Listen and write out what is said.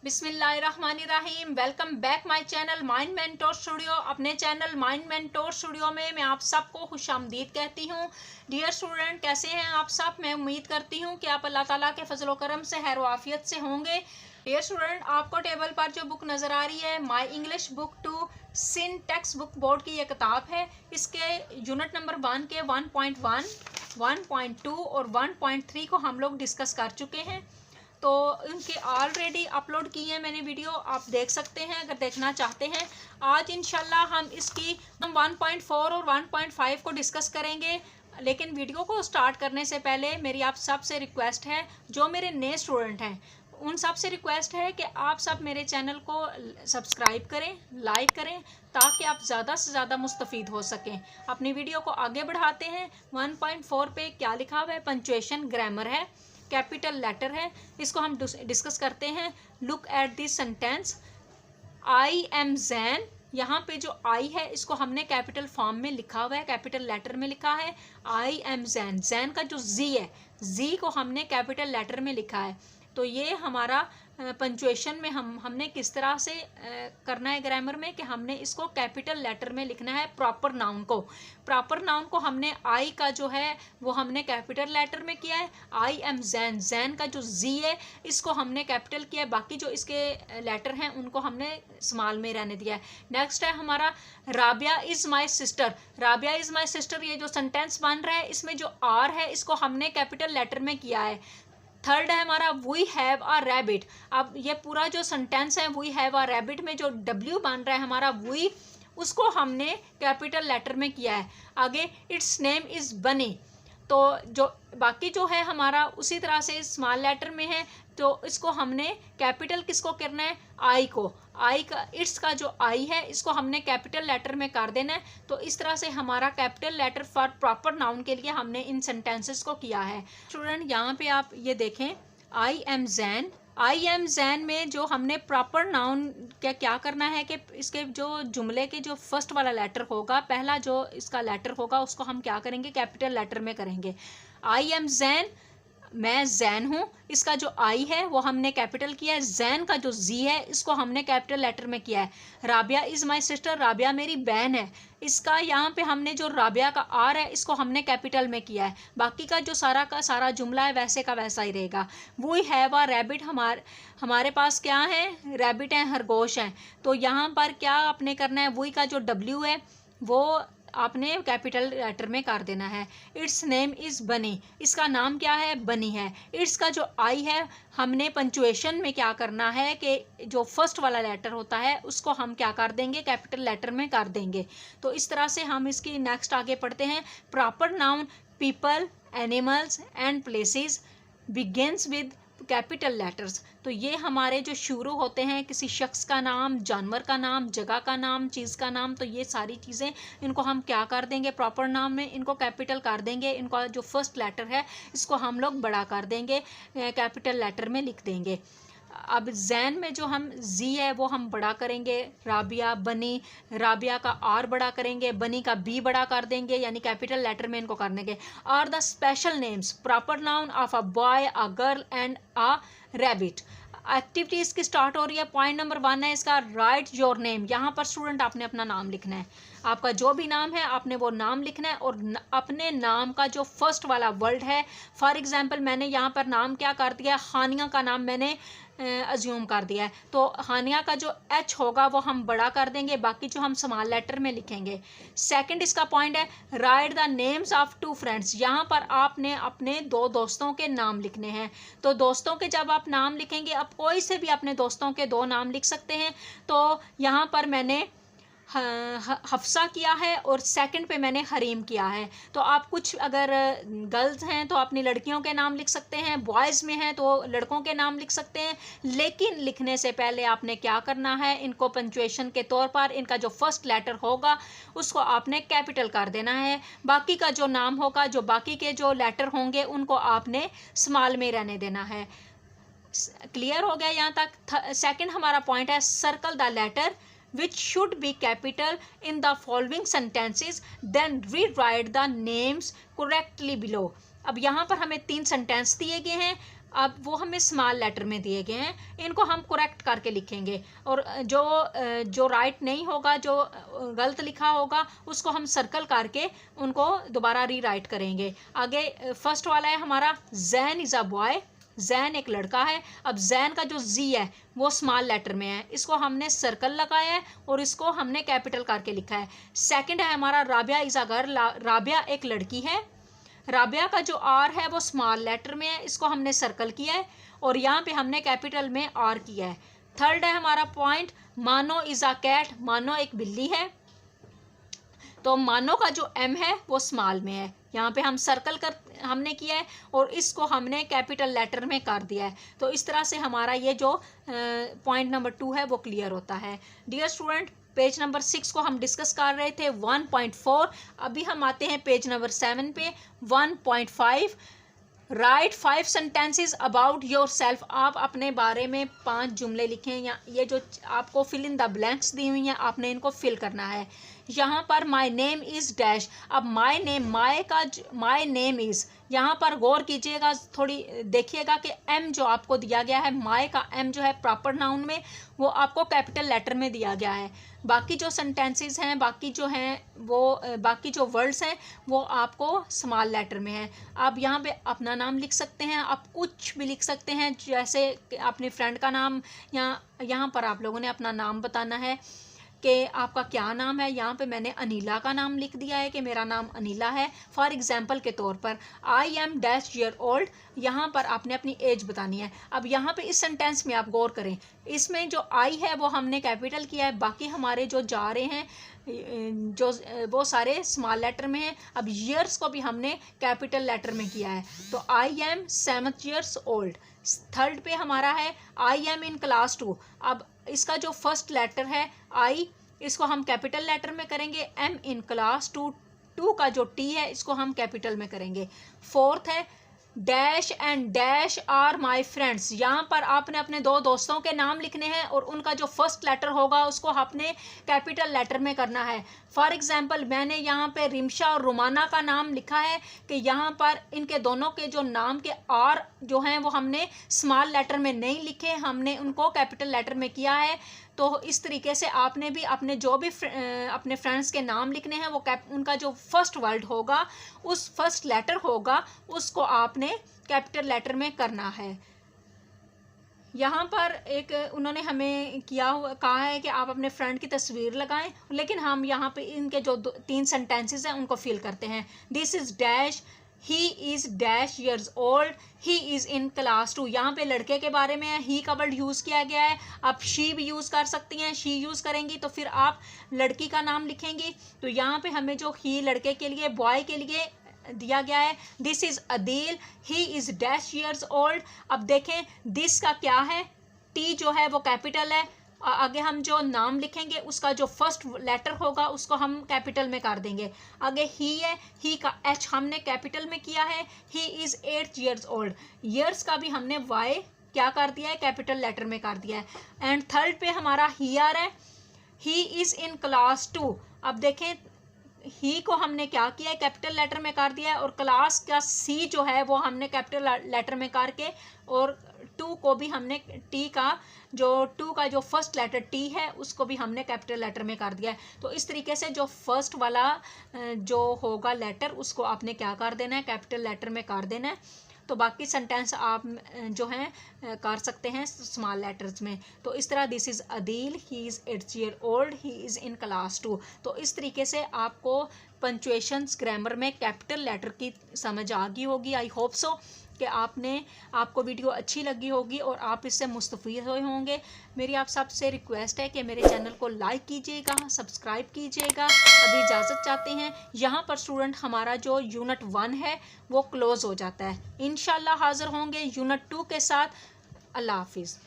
बिस्मिल्लाहिर्रहमानिर्रहीम। Welcome back my channel mind mentor studio. अपने channel mind mentor studio में मैं आप सबको खुशामदीद कहती हूँ। डियर स्टूडेंट, कैसे हैं आप सब? मैं उम्मीद करती हूँ कि आप अल्लाह ताला के फजल करम से खैर आफियत से होंगे। डियर स्टूडेंट, आपको टेबल पर जो बुक नज़र आ रही है माई इंग्लिश बुक टू सिन टेक्स्ट बुक बोर्ड की ये किताब है। इसके यूनिट नंबर 1 के 1.1, 1.2 और 1.3 को हम लोग डिस्कस कर चुके हैं। तो उनके ऑलरेडी अपलोड किए हैं मैंने वीडियो, आप देख सकते हैं अगर देखना चाहते हैं। आज इंशाल्लाह हम 1.4 और 1.5 को डिस्कस करेंगे। लेकिन वीडियो को स्टार्ट करने से पहले मेरी आप सब से रिक्वेस्ट है, जो मेरे नए स्टूडेंट हैं उन सब से रिक्वेस्ट है कि आप सब मेरे चैनल को सब्सक्राइब करें, लाइक करें, ताकि आप ज़्यादा से ज़्यादा मुस्तफ़ीद हो सकें। अपनी वीडियो को आगे बढ़ाते हैं। 1.4 पे क्या लिखा हुआ है? पंचुएशन, ग्रामर है, कैपिटल लेटर है। इसको हम डिस्कस करते हैं। Look at this sentence, I am Jain. यहाँ पे जो आई है इसको हमने कैपिटल फॉर्म में लिखा हुआ है, कैपिटल लेटर में लिखा है। आई एम जैन, जैन का जो जी है, जी को हमने कैपिटल लेटर में लिखा है। तो ये हमारा पंचुएशन में हमने किस तरह से करना है ग्रामर में कि हमने इसको कैपिटल लेटर में लिखना है। प्रॉपर नाउन को हमने आई का जो है वो हमने कैपिटल लेटर में किया है। आई एम जैन, जैन का जो जी है इसको हमने कैपिटल किया है। बाकी जो इसके लेटर हैं उनको हमने स्मॉल में रहने दिया है। नेक्स्ट है हमारा Rabia is my sister. Rabia is my sister, ये जो सेंटेंस बन रहा है इसमें जो आर है इसको हमने कैपिटल लेटर में किया है। थर्ड है हमारा वी हैव अ रैबिट। अब ये पूरा जो सेंटेंस है वी हैव अ रैबिट में जो डब्ल्यू बन रहा है हमारा वी, उसको हमने कैपिटल लेटर में किया है। आगे इट्स नेम इज़ बनी, तो जो बाकी जो है हमारा उसी तरह से स्मॉल लेटर में है। तो इसको हमने कैपिटल किसको करना है? आई को। आई का इट्स का जो आई है इसको हमने कैपिटल लेटर में कर देना है। तो इस तरह से हमारा capital letter for proper noun के लिए हमने इन सेंटेंसेस को किया है। स्टूडेंट, यहाँ पे आप ये देखें, I am Jain, I am Jain में जो हमने प्रॉपर नाउन क्या करना है कि इसके जो जुमले के जो फर्स्ट वाला लेटर होगा, पहला जो इसका लेटर होगा उसको हम क्या करेंगे? कैपिटल लेटर में करेंगे। आई एम जैन, मैं जैन हूँ, इसका जो आई है वो हमने कैपिटल किया है। जैन का जो जी है इसको हमने कैपिटल लेटर में किया है। Rabia is my sister, Rabia मेरी बहन है, इसका यहाँ पे हमने जो राबिया का आर है इसको हमने कैपिटल में किया है। बाकी का जो सारा का सारा जुमला है वैसे का वैसा ही रहेगा। वी हैव अ रैबिट, हमारे पास क्या है? रैबिट है, खरगोश है। तो यहाँ पर क्या आपने करना है? वी का जो डब्ल्यू है वो आपने कैपिटल लेटर में कर देना है। इट्स नेम इज़ बनी, इसका नाम क्या है? बनी है। इट्स का जो आई है हमने पंचुएशन में क्या करना है कि जो फर्स्ट वाला लेटर होता है उसको हम क्या कर देंगे? कैपिटल लेटर में कर देंगे। तो इस तरह से हम इसकी नेक्स्ट आगे पढ़ते हैं। Proper noun people, animals and places begins with capital letters. तो ये हमारे जो शुरू होते हैं किसी शख्स का नाम, जानवर का नाम, जगह का नाम, चीज़ का नाम, तो ये सारी चीज़ें इनको हम क्या कर देंगे? प्रॉपर नाम में इनको कैपिटल कर देंगे। इनका जो फर्स्ट लेटर है इसको हम लोग बड़ा कर देंगे, कैपिटल लेटर में लिख देंगे। अब जैन में जो हम जी है वो हम बड़ा करेंगे। राबिया, बनी, राबिया का आर बड़ा करेंगे, बनी का बी बड़ा कर देंगे, यानी कैपिटल लेटर में इनको कर देंगे। Are the special names proper noun of a boy, a girl and a rabbit. Activity इसकी स्टार्ट हो रही है। पॉइंट नंबर 1 है इसका, राइट योर नेम। यहाँ पर स्टूडेंट आपने अपना नाम लिखना है। आपका जो भी नाम है आपने वो नाम लिखना है और अपने नाम का जो फर्स्ट वाला वर्ड है, फॉर एग्जांपल मैंने यहाँ पर नाम क्या कर दिया? हानिया का नाम मैंने अज्यूम कर दिया है। तो हानिया का जो एच होगा वो हम बड़ा कर देंगे, बाकी जो हम स्मॉल लेटर में लिखेंगे। सेकंड इसका पॉइंट है, right the names of 2 friends. यहाँ पर आपने अपने 2 दोस्तों के नाम लिखने हैं। तो दोस्तों के जब आप नाम लिखेंगे, आप कोई से भी अपने दोस्तों के 2 नाम लिख सकते हैं। तो यहाँ पर मैंने हफ्सा किया है और सेकंड पे मैंने हरीम किया है। तो आप कुछ अगर गर्ल्स हैं तो अपनी लड़कियों के नाम लिख सकते हैं, बॉयज़ में हैं तो लड़कों के नाम लिख सकते हैं। लेकिन लिखने से पहले आपने क्या करना है? इनको पंचुएशन के तौर पर इनका जो फर्स्ट लेटर होगा उसको आपने कैपिटल कर देना है। बाकी का जो नाम होगा, जो बाकी के जो लेटर होंगे उनको आपने स्मॉल में रहने देना है। क्लियर हो गया यहाँ तक? सेकंड हमारा पॉइंट है, circle the letter which should be capital in the following sentences, then rewrite the names correctly below। अब यहाँ पर हमें 3 सेंटेंस दिए गए हैं। अब वो हमें स्मॉल लेटर में दिए गए हैं, इनको हम करेक्ट करके लिखेंगे और जो राइट नहीं होगा, जो गलत लिखा होगा, उसको हम सर्कल करके उनको दोबारा रीराइट करेंगे। आगे फर्स्ट वाला है हमारा Jain is a boy, Jain एक लड़का है। अब जैन का जो जी है वो स्मॉल लेटर में है, इसको हमने सर्कल लगाया है और इसको हमने कैपिटल करके लिखा है। सेकंड है हमारा Rabia is a girl, Rabia एक लड़की है। राबिया का जो आर है वो स्मॉल लेटर में है, इसको हमने सर्कल किया है और यहाँ पे हमने कैपिटल में आर किया है। थर्ड है हमारा पॉइंट मानो इज़ अ कैट, मानो एक बिल्ली है, तो मानो का जो एम है वो स्मॉल में है, यहाँ पे हम सर्कल कर हमने किया है और इसको हमने कैपिटल लेटर में कर दिया है। तो इस तरह से हमारा ये जो पॉइंट नंबर 2 है वो क्लियर होता है। डियर स्टूडेंट, पेज नंबर 6 को हम डिस्कस कर रहे थे 1.4, अभी हम आते हैं पेज नंबर 7 पे 1.5। Right 5 sentences about your self, आप अपने बारे में 5 जुमले लिखें, या ये जो आपको फिल इन द ब्लैंक्स दी हुई हैं आपने इनको फिल करना है। यहाँ पर माई नेम इज़ डैश, अब my name, my name is, यहाँ पर गौर कीजिएगा, थोड़ी देखिएगा कि एम जो आपको दिया गया है, माई का एम जो है प्रॉपर नाउन में वो आपको कैपिटल लेटर में दिया गया है। बाकी जो सेंटेंसेस हैं, बाकी जो हैं वो बाकी जो वर्ड्स हैं वो आपको स्मॉल लेटर में है। आप यहाँ पे अपना नाम लिख सकते हैं, आप कुछ भी लिख सकते हैं, जैसे अपने फ्रेंड का नाम, या यहाँ पर आप लोगों ने अपना नाम बताना है कि आपका क्या नाम है। यहाँ पे मैंने अनीला का नाम लिख दिया है कि मेरा नाम अनीला है, फॉर एग्जांपल के तौर पर। I am dash year old, यहाँ पर आपने अपनी एज बतानी है। अब यहाँ पे इस सेंटेंस में आप गौर करें, इसमें जो आई है वो हमने कैपिटल किया है, बाकी हमारे जो जा रहे हैं जो वो सारे स्मॉल लेटर में हैं। अब ईयर्स को भी हमने कैपिटल लेटर में किया है, तो I am 7 years old. Third पे हमारा है आई एम इन क्लास 2, अब इसका जो फर्स्ट लेटर है आई, इसको हम कैपिटल लेटर में करेंगे। एम इन क्लास 2, 2 का जो टी है इसको हम कैपिटल में करेंगे। फोर्थ है dash and dash are my friends, यहाँ पर आपने अपने 2 दोस्तों के नाम लिखने हैं और उनका जो फर्स्ट लेटर होगा उसको आपने कैपिटल लेटर में करना है। फॉर एग्जांपल मैंने यहाँ पे रिमशा और रुमाना का नाम लिखा है कि यहाँ पर इनके दोनों के जो नाम के आर जो हैं वो हमने स्मॉल लेटर में नहीं लिखे, हमने उनको कैपिटल लेटर में किया है। तो इस तरीके से आपने भी अपने जो भी अपने फ्रेंड्स के नाम लिखने हैं वो उनका जो फर्स्ट वर्ड होगा, उस फर्स्ट लेटर होगा, उसको आपने कैपिटल लेटर में करना है। यहाँ पर एक उन्होंने हमें कहा है कि आप अपने फ्रेंड की तस्वीर लगाएं, लेकिन हम यहाँ पे इनके जो 3 सेंटेंसेस हैं उनको फिल करते हैं। This is dash, he is dash years old, he is in class 2, यहाँ पे लड़के के बारे में है, ही का वर्ड यूज़ किया गया है। आप शी भी यूज़ कर सकती हैं, शी यूज़ करेंगी तो फिर आप लड़की का नाम लिखेंगी। तो यहाँ पे हमें जो ही लड़के के लिए, बॉय के लिए दिया गया है, this is Adeel, he is dash years old. अब देखें दिस का क्या है, टी जो है वो कैपिटल है, आगे हम जो नाम लिखेंगे उसका जो फर्स्ट लेटर होगा उसको हम कैपिटल में कर देंगे। आगे ही है, ही का एच हमने कैपिटल में किया है, he is 8 years old. Years का भी हमने वाई क्या कर दिया है, कैपिटल लेटर में कर दिया है। एंड थर्ड पे हमारा हियर है, ही इज़ इन क्लास 2। अब देखें ही को हमने क्या किया है, कैपिटल लेटर में कर दिया है, और क्लास का सी जो है वो हमने कैपिटल लेटर में करके, और 2 को भी हमने टी का जो 2 का जो फर्स्ट लेटर टी है उसको भी हमने कैपिटल लेटर में कर दिया है। तो इस तरीके से जो फर्स्ट वाला जो होगा लेटर उसको आपने क्या कर देना है, कैपिटल लेटर में कर देना है। तो बाकी सेंटेंस आप जो हैं कर सकते हैं स्मॉल लेटर्स में। तो इस तरह this is Adeel, he is 8 year old, he is in class 2। तो इस तरीके से आपको पंचुएशंस ग्रामर में कैपिटल लेटर की समझ आ गई होगी। आई होप सो कि आपको वीडियो अच्छी लगी होगी और आप इससे मुस्तफ़ीद हुए होंगे। मेरी आप सबसे रिक्वेस्ट है कि मेरे चैनल को लाइक कीजिएगा, सब्सक्राइब कीजिएगा। अभी इजाज़त चाहते हैं। यहाँ पर स्टूडेंट हमारा जो यूनिट 1 है वो क्लोज़ हो जाता है। इंशाल्लाह हाज़िर होंगे यूनिट 2 के साथ। अल्लाह हाफिज़।